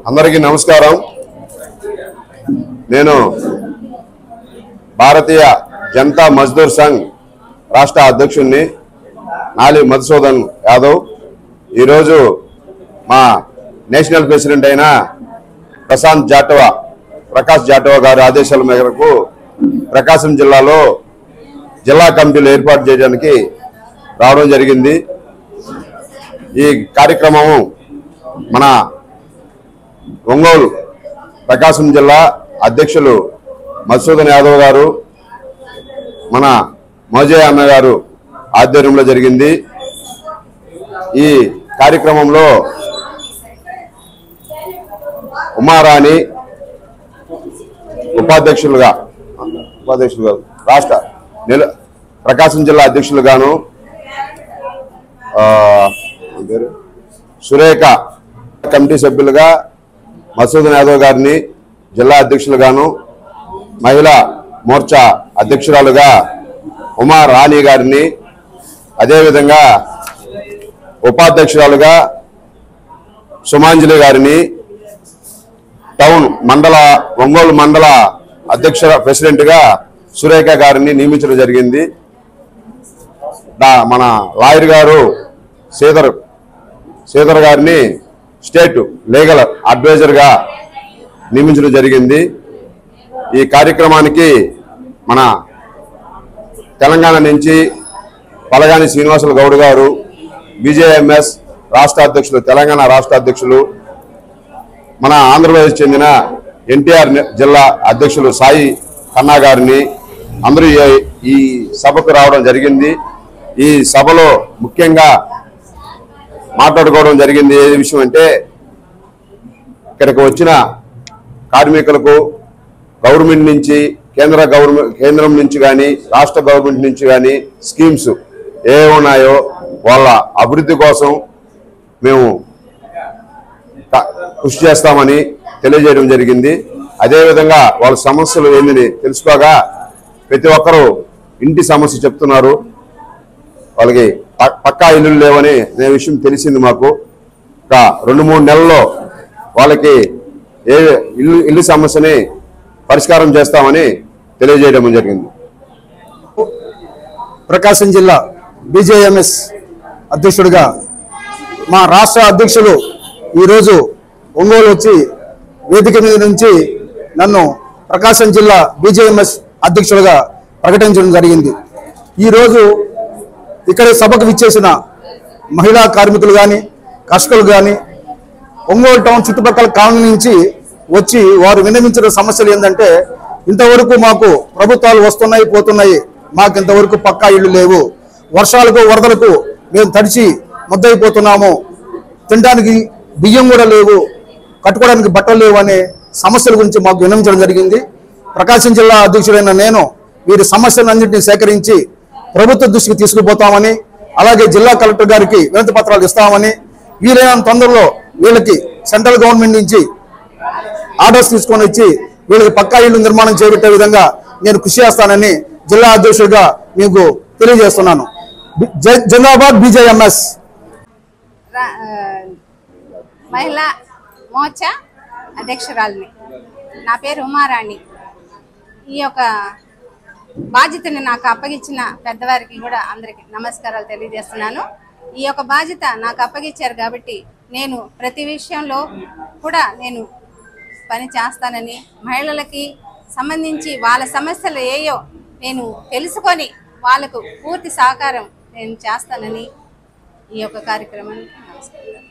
అందరికీ నమస్కారం. నేను భారతీయ జనతా మజ్దూర్ సంఘ్ రాష్ట్ర అధ్యక్షుడిని నాలి మధుసూదన్ యాదవ్. ఈరోజు మా నేషనల్ ప్రెసిడెంట్ అయిన ప్రకాష్ జాటవా గారి ఆదేశాల మేరకు ప్రకాశం జిల్లాలో జిల్లా కమిటీలు ఏర్పాటు చేయడానికి రావడం జరిగింది. ఈ కార్యక్రమము మన ఒంగోలు ప్రకాశం జిల్లా అధ్యక్షులు మధుసూదన్ యాదవ్ గారు, మన మోజయ్య అన్న గారు ఆధ్వర్యంలో జరిగింది. ఈ కార్యక్రమంలో ఉమారాణి ఉపాధ్యక్షులుగా రాష్ట్ర ప్రకాశం జిల్లా అధ్యక్షులుగాను, సురేఖ కమిటీ సభ్యులుగా మధుసూదన్ యాదవ్ గారిని జిల్లా అధ్యక్షులుగాను, మహిళా మోర్చా అధ్యక్షురాలుగా ఉమా రాణి గారిని, అదేవిధంగా ఉపాధ్యక్షురాలుగా సుమాంజలి గారిని, ఒంగోలు మండల ప్రెసిడెంట్గా సురేఖ గారిని నియమించడం జరిగింది. మన లాయర్ గారు శ్రీధర్ గారిని స్టేట్ లీగల్ అడ్వైజర్గా నియమించడం జరిగింది. ఈ కార్యక్రమానికి మన తెలంగాణ నుంచి పలగాని శ్రీనివాసులు గౌడ్ గారు, బీజేఎంఎస్ రాష్ట్ర అధ్యక్షులు, తెలంగాణ రాష్ట్ర అధ్యక్షులు, మన ఆంధ్రప్రదేశ్ చెందిన ఎన్టీఆర్ జిల్లా అధ్యక్షులు సాయి కన్నా గారిని అందరూ ఈ సభకు రావడం జరిగింది. ఈ సభలో ముఖ్యంగా మాట్లాడుకోవడం జరిగింది. ఏ విషయం అంటే, ఇక్కడికి వచ్చిన కార్మికులకు గవర్నమెంట్ నుంచి కేంద్రం నుంచి కానీ రాష్ట్ర గవర్నమెంట్ నుంచి కానీ స్కీమ్స్ ఏ ఉన్నాయో వాళ్ళ అభివృద్ధి కోసం మేము కృషి చేస్తామని తెలియజేయడం జరిగింది. అదేవిధంగా వాళ్ళ సమస్యలు ఏందని తెలుసుకోగా ప్రతి ఒక్కరూ ఇంటి సమస్య చెప్తున్నారు. వాళ్ళకి పక్కా ఇల్లులు లేవని అనే విషయం తెలిసింది మాకు. ఒక 2-3 నెలల్లో వాళ్ళకి ఇల్లు సమస్యని పరిష్కారం చేస్తామని తెలియజేయడం జరిగింది. ప్రకాశం జిల్లా బీజేఎంఎస్ అధ్యక్షుడిగా మా రాష్ట్ర అధ్యక్షులు ఈరోజు ఒంగోలు వచ్చి వేదిక మీద నుంచి నన్ను ప్రకాశం జిల్లా బీజేఎంఎస్ అధ్యక్షుడిగా ప్రకటించడం జరిగింది. ఈరోజు ఇక్కడ సభకు విచ్చేసిన మహిళా కార్మికులు కానీ, కర్షకులు కానీ, ఒంగోలు టౌన్ చుట్టుపక్కల కాలనీ నుంచి వచ్చి వారు విన్నవించిన సమస్యలు ఏంటంటే, ఇంతవరకు మాకు ప్రభుత్వాలు వస్తున్నాయి పోతున్నాయి, మాకు ఇంతవరకు పక్కా ఇళ్ళు లేవు, వర్షాలకు వరదలకు మేము తడిచి ముద్దయిపోతున్నాము, తినడానికి బియ్యం కూడా లేవు, కట్టుకోవడానికి బట్టలు లేవు అనే సమస్యల గురించి మాకు విన్నవించడం జరిగింది. ప్రకాశం జిల్లా అధ్యక్షుడైన నేను వీరి సమస్యలన్నింటినీ సేకరించి ప్రభుత్వ దృష్టికి తీసుకుపోతామని, అలాగే జిల్లా కలెక్టర్ గారికి వినతి పత్రాలు ఇస్తామని, వీలైనంత తొందరలో వీళ్ళకి సెంట్రల్ గవర్నమెంట్ నుంచి ఆర్డర్స్ తీసుకొని వచ్చి వీళ్ళకి పక్కా ఇళ్ళు నిర్మాణం చేపట్టే విధంగా నేను కృషి చేస్తానని జిల్లా అధ్యక్షుడిగా మీకు తెలియజేస్తున్నాను. జిందాబాద్ బీజేఎంఎస్. మహిళా మోర్చా అధ్యక్షురాలిని. నా పేరు ఉమారాణి. ఈ యొక్క బాధ్యతని నాకు అప్పగించిన పెద్దవారికి కూడా అందరికీ నమస్కారాలు తెలియజేస్తున్నాను. ఈ యొక్క బాధ్యత నాకు అప్పగించారు కాబట్టి నేను ప్రతి విషయంలో కూడా నేను పని చేస్తానని, మహిళలకి సంబంధించి వాళ్ళ సమస్యలు ఏయో నేను తెలుసుకొని వాళ్ళకు పూర్తి సహకారం నేను చేస్తానని ఈ యొక్క కార్యక్రమానికి నమస్కారం.